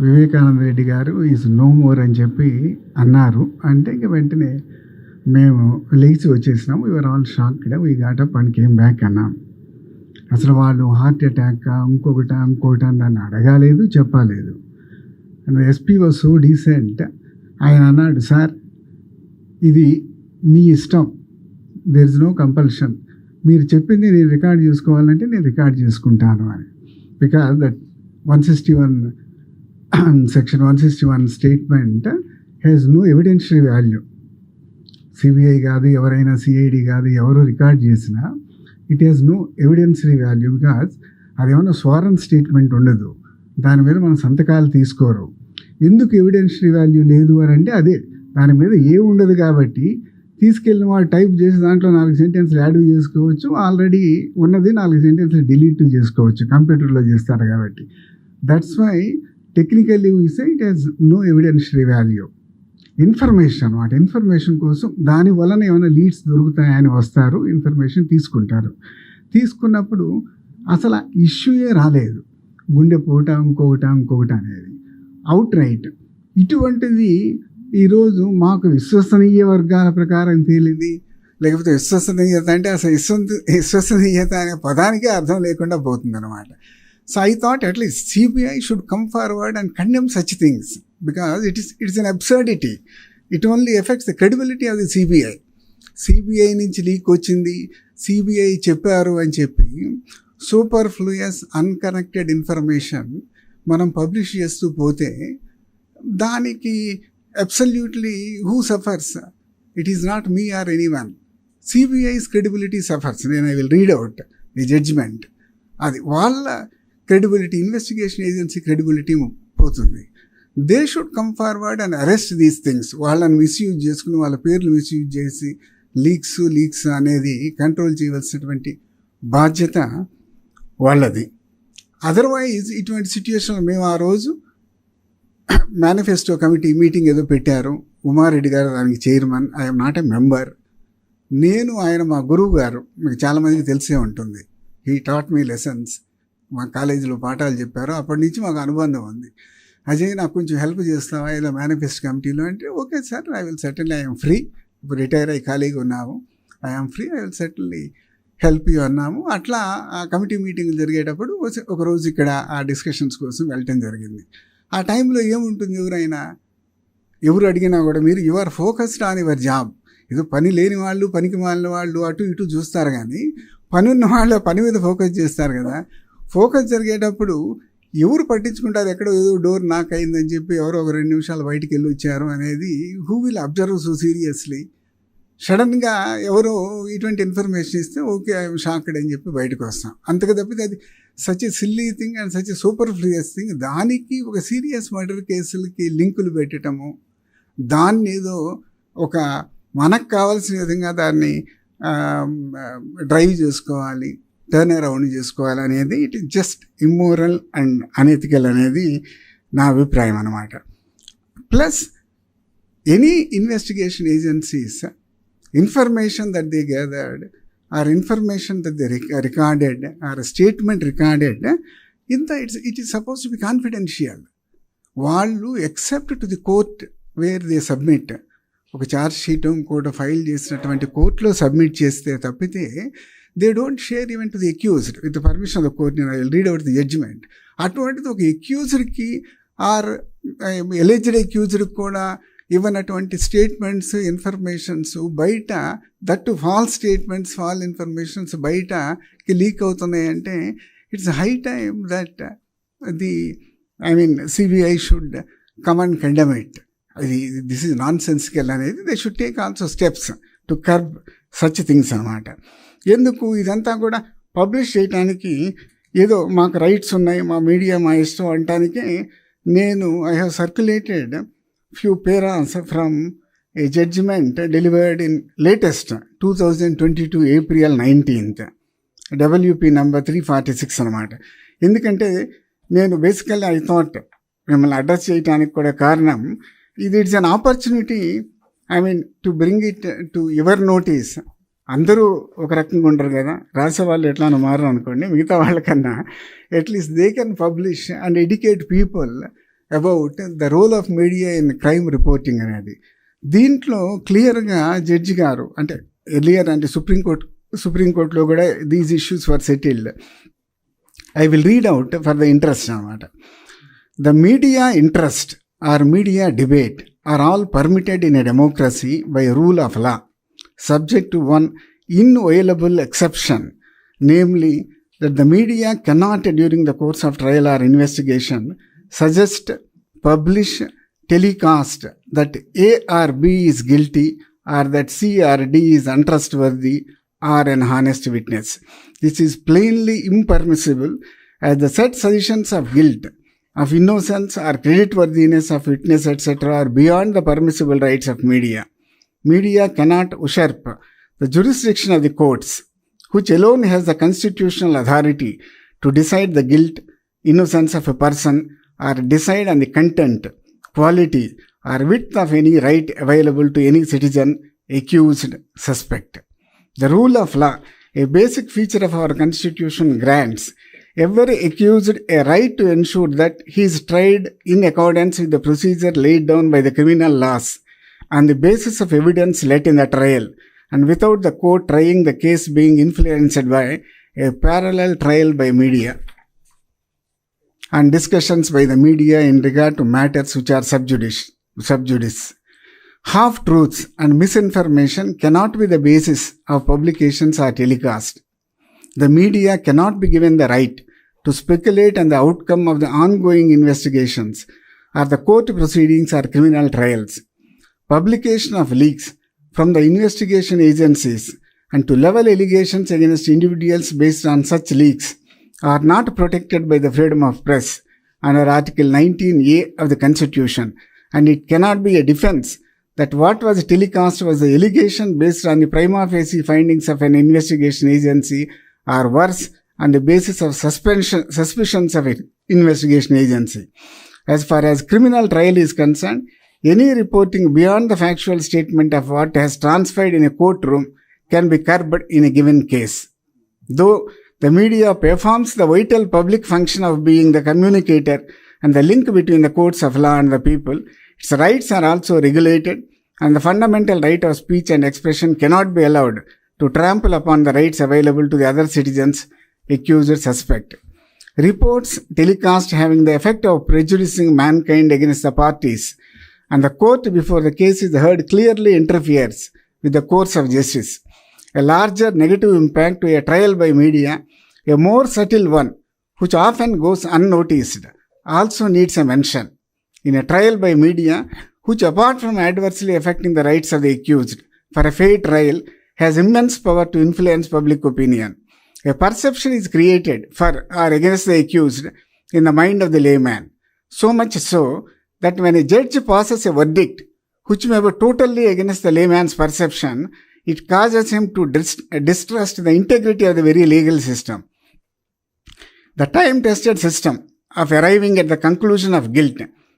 వివేకానంద రెడ్డి గారు is no more అని చెప్పి అన్నారు. అంటే ఇంక వెంటనే మేము లేచి వచ్చేసినాము. Your all shocked, we got up and came back అన్నాం. అసలు వాళ్ళు హార్ట్ అటాక్ ఇంకొకట అని నన్ను అడగాలేదు, చెప్పలేదు. And SP was so decent. ఆయన అన్నాడు, సార్ ఇది మీ ఇష్టం, దేర్ ఇస్ నో కంపల్షన్, మీరు చెప్పింది నేను రికార్డ్ చేసుకోవాలంటే నేను రికార్డ్ చేసుకుంటాను అని. Because that 161 section 161 statement has no evidentiary value. CBI కాదు, ఎవరైనా సిఐడి కాదు, ఎవరు రికార్డ్ చేసినా it has no evidentiary value. Because అదేమన్నా స్వారన్ స్టేట్మెంట్ ఉండదు, దాని మీద మన సంతకాలు తీసుకోరు. ఎందుకు ఎవిడెన్షియరీ వాల్యూ లేదు అని అంటే అదే, దాని మీద ఉండదు కాబట్టి తీసుకెళ్ళిన వాళ్ళు టైప్ చేసి దాంట్లో 4 సెంటెన్స్లు యాడ్ చేసుకోవచ్చు, ఆల్రెడీ ఉన్నది 4 సెంటెన్స్లు డిలీట్ చేసుకోవచ్చు, కంప్యూటర్లో చేస్తారు కాబట్టి. That's why technically we say it has no evidentiary value. Information అన్నమాట, ఇన్ఫర్మేషన్ కోసం దాని వలన ఏమైనా లీడ్స్ దొరుకుతాయని వస్తారు, ఇన్ఫర్మేషన్ తీసుకుంటారు. తీసుకున్నప్పుడు అసలు ఇష్యూయే రాలేదు, గుండెపోట ఇంకొకటి అనేది అవుట్ రైట్. ఇటువంటిది ఈరోజు మాకు విశ్వసనీయ వర్గాల ప్రకారం తేలింది. లేకపోతే విశ్వసనీయత అంటే అసలు విశ్వసనీయత అనే పదానికే అర్థం లేకుండా పోతుందన్నమాట. So I thought at least CBI should come forward and condemn such things, because it's an absurdity. It only affects the credibility of the CBI. CBI నుంచి లీక్ వచ్చింది, సిబిఐ చెప్పారు అని చెప్పి సూపర్ఫ్లూయస్ అన్కనెక్టెడ్ ఇన్ఫర్మేషన్ మనం పబ్లిష్ చేస్తూ పోతే దానికి absolutely who suffers? It is not me or anyone. CBI's credibility suffers. నేను I will read out the judgment. అది వాళ్ళ క్రెడిబిలిటీ, ఇన్వెస్టిగేషన్ ఏజెన్సీ క్రెడిబిలిటీ పోతుంది. They should come forward and arrest these things. వాళ్ళని misuse చేసుకుని, వాళ్ళ పేర్లు misuse చేసి leaks అనేది కంట్రోల్ చేయవలసినటువంటి బాధ్యత వాళ్ళది. అదర్వైజ్ ఇటువంటి సిచ్యువేషన్లో మేము ఆ రోజు మేనిఫెస్టో కమిటీ మీటింగ్ ఏదో పెట్టారు, ఉమారెడ్డి గారు దానికి chairman, I'm not a member. నేను, ఆయన మా గురువు గారు, మీకు చాలామందికి తెలిసే ఉంటుంది, హీ టాట్ మీ లెసన్స్. మా కాలేజీలో పాఠాలు చెప్పారు, అప్పటి నుంచి మాకు అనుబంధం ఉంది. అజయ్ నాకు కొంచెం హెల్ప్ చేస్తావా ఇలా మేనిఫెస్టో కమిటీలో అంటే, okay sir, I will settle, I'm free. ఇప్పుడు రిటైర్ అయ్యి ఖాళీగా ఉన్నాము, I'm free, I will settle help you అన్నాము. అట్లా ఆ కమిటీ మీటింగ్ జరిగేటప్పుడు ఒకరోజు ఇక్కడ ఆ డిస్కషన్స్ కోసం వెళ్ళటం జరిగింది. ఆ టైంలో ఏముంటుంది, ఎవరు అడిగినా కూడా మీరు you are focused on your job. ఏదో పని లేని వాళ్ళు, పనికి మాలిన వాళ్ళు అటు ఇటు చూస్తారు, కానీ పని ఉన్న వాళ్ళు పని మీద ఫోకస్ చేస్తారు కదా. ఫోకస్ జరిగేటప్పుడు ఎవరు పట్టించుకుంటారు, ఎక్కడో ఏదో డోర్ నాక్ అయిందని చెప్పి ఎవరో ఒక 2 నిమిషాలు బయటికి వెళ్ళి వచ్చారు అనేది who will observe so seriously. సడన్గా ఎవరో ఇటువంటి ఇన్ఫర్మేషన్ ఇస్తే ఓకే ఐఎమ్ షాక్డ్ అని చెప్పి బయటకు వస్తాం. అంతకు తప్పితే అది such a silly thing and such a superfluous thing. దానికి ఒక సీరియస్ మర్డర్ కేసులకి లింకులు పెట్టడము, దాన్ని ఏదో ఒక మనకు కావాల్సిన విధంగా దాన్ని డ్రైవ్ చేసుకోవాలి, టర్న్ అరౌండ్ చేసుకోవాలి అనేది it is just immoral and unethical అనేది నా అభిప్రాయం అన్నమాట. Plus any investigation agencies information that they gathered or information that they recorded or a statement recorded, it is supposed to be confidential. వాళ్ళు except to the court where they submit, ఒక charge sheet ఇంకోటి file చేసినటువంటి కోర్టులో submit చేస్తే తప్పితే they don't share even to the accused with the permission of the court. నేను I will read out the judgment. అటువంటిది ఒక అక్యూజ్డ్కి ఆర్ ఎలిజ్డ్ అక్యూజ్డ్కి కూడా ఇవ్వనటువంటి స్టేట్మెంట్స్, ఇన్ఫర్మేషన్స్ బయట, that false statements, false informations బయటకి లీక్ అవుతున్నాయంటే it's high time that CBI should come and condemn it. This is non sensical అనేది they should take also steps to curb such things అన్నమాట. ఎందుకు ఇదంతా కూడా publish చేయడానికి ఏదో మాకు రైట్స్ ఉన్నాయి, మా మీడియా మా ఇష్టం అనటానికి నేను I have circulated few paras from a judgment delivered in latest 2022 April 19th, WP number 346 అన్నమాట. ఎందుకంటే నేను బేసికల్లీ ఐ థాట్ మిమ్మల్ని అడ్రస్ చేయడానికి కూడా కారణం ఇది, it's an opportunity to bring it to your notice. అందరూ ఒక రకంగా ఉండరు కదా, రాసేవాళ్ళు ఎట్లా మారరు అనుకోండి, మిగతా వాళ్ళకన్నా at least they can publish and educate people about the role of media in crime reporting అనేది. దీంట్లో క్లియర్గా జడ్జి గారు, అంటే ఎర్లియర్ అంటే సుప్రీంకోర్టులో కూడా these issues were settled. I will read out for the interest అనమాట. The media interest or media debate are all permitted in a democracy by rule of law, subject to one inviolable exception, namely that the media cannot during the course of trial or investigation suggest, publish, telecast that A or B is guilty or that C or D is untrustworthy or an honest witness. This is plainly impermissible, as the said suggestions of guilt, of innocence or creditworthiness of witness etc. are beyond the permissible rights of media. Media cannot usurp the jurisdiction of the courts, which alone has the constitutional authority to decide the guilt, innocence of a person or decide on the content, quality or width of any right available to any citizen, accused, suspect. The rule of law, a basic feature of our constitution, grants every accused a right to ensure that he is tried in accordance with the procedure laid down by the criminal laws on the basis of evidence let in the trial, and without the court trying the case being influenced by a parallel trial by media and discussions by the media in regard to matters which are sub judice. Half-truths and misinformation cannot be the basis of publications or telecast. The media cannot be given the right to speculate on the outcome of the ongoing investigations or the court proceedings or criminal trials. Publication of leaks from the investigation agencies and to level allegations against individuals based on such leaks are not protected by the freedom of press under Article 19A of the Constitution, and it cannot be a defense that what was telecast was the allegation based on the prima facie findings of an investigation agency, or worse, on the basis of suspicions of an investigation agency. As far as criminal trial is concerned, any reporting beyond the factual statement of what has transpired in a courtroom can be curbed in a given case. Though the media performs the vital public function of being the communicator and the link between the courts of law and the people, its rights are also regulated, and the fundamental right of speech and expression cannot be allowed to trample upon the rights available to the other citizens, accused or suspect. Reports telecast having the effect of prejudicing mankind against the parties and the court before the case is heard clearly interferes with the course of justice. A larger negative impact to a trial by media, a more subtle one, which often goes unnoticed, also needs a mention. In a trial by media, which apart from adversely affecting the rights of the accused for a fair trial, has immense power to influence public opinion. A perception is created for or against the accused in the mind of the layman, so much so that when a judge passes a verdict which may be totally against the layman's perception, it causes him to distrust the integrity of the very legal system. The time-tested system of arriving at the conclusion of guilt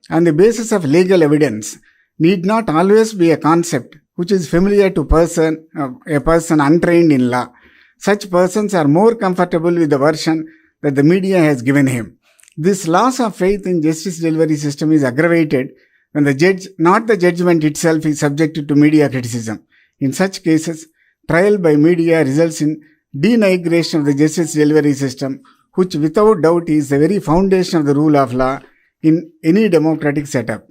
on the basis of legal evidence need not always be a concept which is familiar to a person untrained in law. Such persons are more comfortable with the version that the media has given him. This loss of faith in justice delivery system is aggravated when the judge, not the judgment itself, is subjected to media criticism. In such cases, trial by media results in denigration of the justice delivery system, which without doubt is the very foundation of the rule of law in any democratic setup.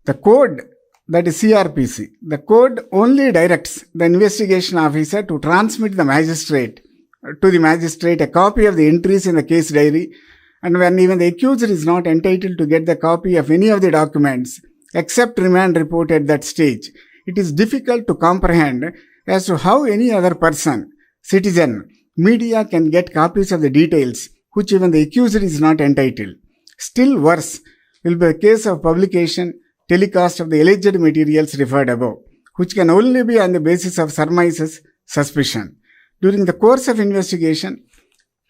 The code, that is CRPC, the code only directs the investigation officer to transmit to the magistrate a copy of the entries in the case diary, and when even the accused is not entitled to get the copy of any of the documents except remand report at that stage, it is difficult to comprehend as to how any other person, citizen, media can get copies of the details which even the accused is not entitled. Still worse will be the case of publication, telecast of the alleged materials referred above, which can only be on the basis of surmises, suspicion. During the course of investigation,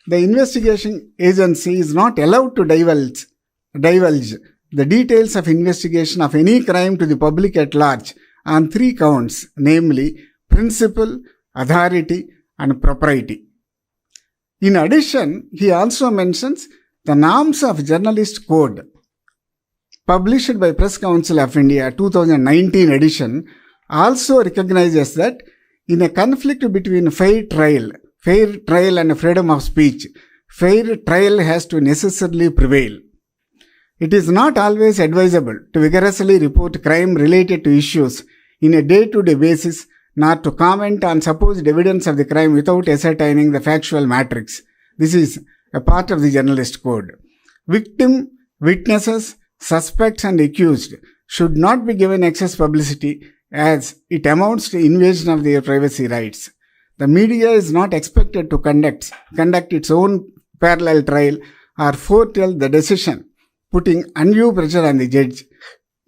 the investigation agency is not allowed to divulge the details of investigation of any crime to the public at large on 3 counts, namely principle, authority, and propriety. In addition, he also mentions the norms of journalist code published by Press Council of India 2019 edition also recognizes that in a conflict between fair trial and freedom of speech, fair trial has to necessarily prevail. It is not always advisable to vigorously report crime related to issues in a day-to-day basis, nor to comment on supposed evidence of the crime without ascertaining the factual matrix. This is a part of the journalist code. Victim, witnesses, suspects and accused should not be given excess publicity, as it amounts to invasion of their privacy rights. The media is not expected to conduct its own parallel trial or foretell the decision, putting undue pressure on the judge,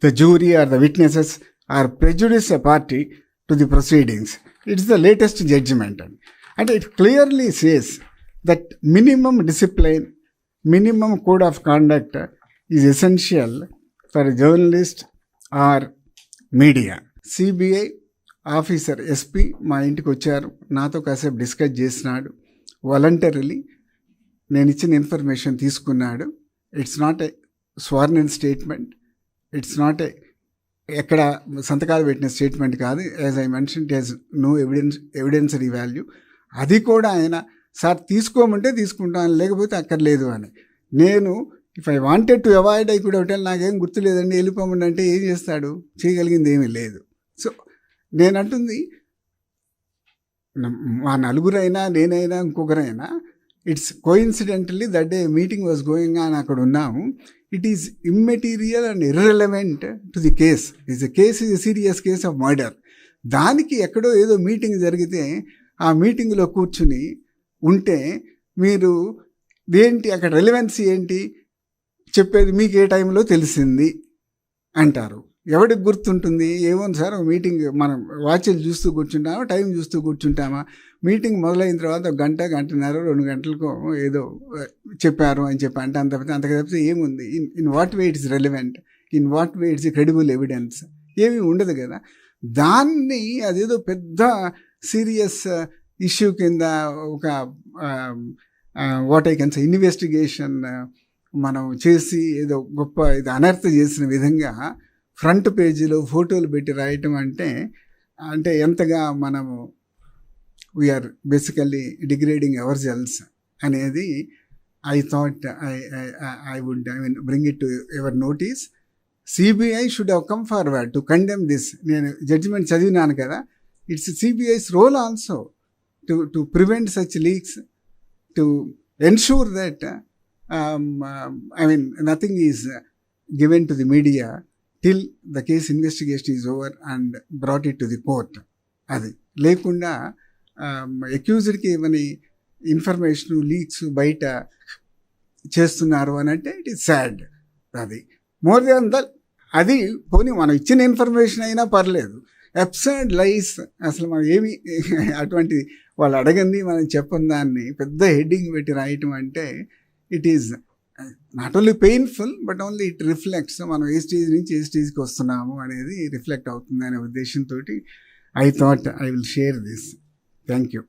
the jury or the witnesses, or prejudice a party to the proceedings. It's the latest judgment. And it clearly says that minimum discipline, minimum code of conduct is essential for a journalist or media. CBI officer SP మా ఇంటికి వచ్చారు, నాతో కాసేపు discuss చేసినాడు. Voluntarily నేను ఇచ్చిన information తీసుకున్నాడు. It's not a sworn statement, it's not a ఎక్కడ సంతకాలు పెట్టిన స్టేట్మెంట్ కాదు. As I mention, it has no evidentiary value. అది కూడా ఆయన సార్ తీసుకోమంటే తీసుకుంటాను, లేకపోతే అక్కర్లేదు అని. నేను if I wanted to avoid I could hotel, నాకేం గుర్తులేదండి వెళ్ళిపోమండి అంటే ఏం చేస్తాడు? చేయగలిగింది ఏమీ లేదు. సో నేను అంటుంది, మా నలుగురైనా నేనైనా ఇంకొకరైనా, it's coincidentally that day meeting was going on, అక్కడ ఉన్నాము. It is immaterial and irrelevant to the case. Case is a serious case of murder. దానికి ఎక్కడో ఏదో మీటింగ్ జరిగితే ఆ మీటింగ్లో కూర్చుని ఉంటే మీరు ఏంటి అక్కడ రెలవెన్సీ ఏంటి చెప్పేది? మీకు ఏ టైంలో తెలిసింది అంటారు. ఎవరికి గుర్తుంటుంది? ఏమో సార్, ఒక మీటింగ్ మనం వాచ్లు చూస్తూ కూర్చుంటామా, టైం చూస్తూ కూర్చుంటామా? మీటింగ్ మొదలైన తర్వాత ఒక గంటన్నర 2 గంటలకు ఏదో చెప్పారు అని చెప్పి అంటే అంతకు తప్పితే ఏముంది? In what way it's relevant, in what way it's credible evidence? ఏమీ ఉండదు కదా. దాన్ని అదేదో పెద్ద సీరియస్ ఇష్యూ కింద ఒక what I can say investigation మనం చేసి ఏదో గొప్ప ఇది అనర్థ చేసిన విధంగా ఫ్రంట్ పేజీలో ఫోటోలు పెట్టి రాయటం అంటే ఎంతగా మనము we are basically degrading our selves అనేది I thought I would bring it to your notice. CBI should have come forward to condemn this. నేను జడ్జిమెంట్ చదివినాను కదా. It's CBI's role also to prevent such leaks, to ensure that nothing is given to the media till the case investigation is over and brought it to the court. అది లేకుండా అక్యూజ్డ్కి ఏమని information leaks బయట చేస్తున్నారు అని అంటే it is sad. అది more than that, అది పోనీ మనం ఇచ్చిన ఇన్ఫర్మేషన్ అయినా పర్లేదు. అబ్సర్డ్ లైస్, అసలు మనం ఏమి అటువంటి వాళ్ళు అడగంది మనం చెప్పని దాన్ని పెద్ద హెడ్డింగ్ పెట్టి రాయటం అంటే it is not only painful but only it reflects మనం ఏ స్టేజ్ నుంచి ఏ స్టేజ్కి వస్తున్నాము అనేది రిఫ్లెక్ట్ అవుతుంది అనే ఉద్దేశంతో I thought I will share this. Thank you.